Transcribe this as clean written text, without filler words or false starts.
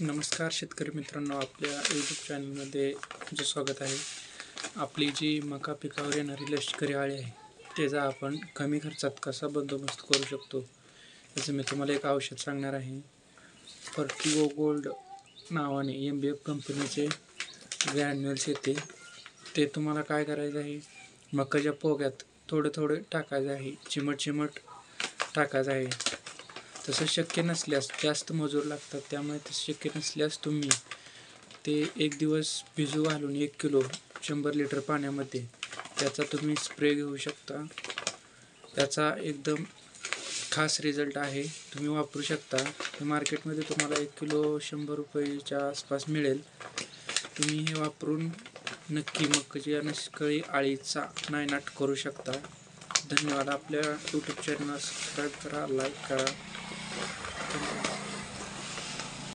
नमस्कार शेतकरी मित्रांनो, आपल्या यूट्यूब चॅनलमध्ये तुमचं स्वागत आहे. आपली जी मका पिकावर येणारी लष्करी अळी आहे, त्याचा आपण कमी खर्चात कसा बंदोबस्त करू शकतो, याचं मी तुम्हाला एक औषध सांगणार आहे. फर्टिगो गोल्ड नावाने MBF कंपनीचे ग्रॅन्युअल्स येते. ते तुम्हाला काय करायचं आहे, मकाच्या पोग्यात थोडं थोडं टाकायचं आहे, चिमट चिमट टाकायचं आहे. तसं शक्य नसल्यास, जास्त मजूर लागतात, त्यामुळे तसं शक्य नसल्यास तुम्ही ते एक दिवस भिजू घालून 1 किलो 100 लिटर पाण्यामध्ये त्याचा तुम्ही स्प्रे घेऊ शकता. त्याचा एकदम खास रिझल्ट आहे, तुम्ही वापरू शकता. मार्केटमध्ये तुम्हाला 1 किलो 100 रुपयाच्या आसपास मिळेल. तुम्ही हे वापरून नक्की मकाच्या लष्करी अळीचा नायनाट करू शकता. धन्यवाद. आपल्या यूट्यूब चॅनलला सबस्क्राईब करा, लाईक करा.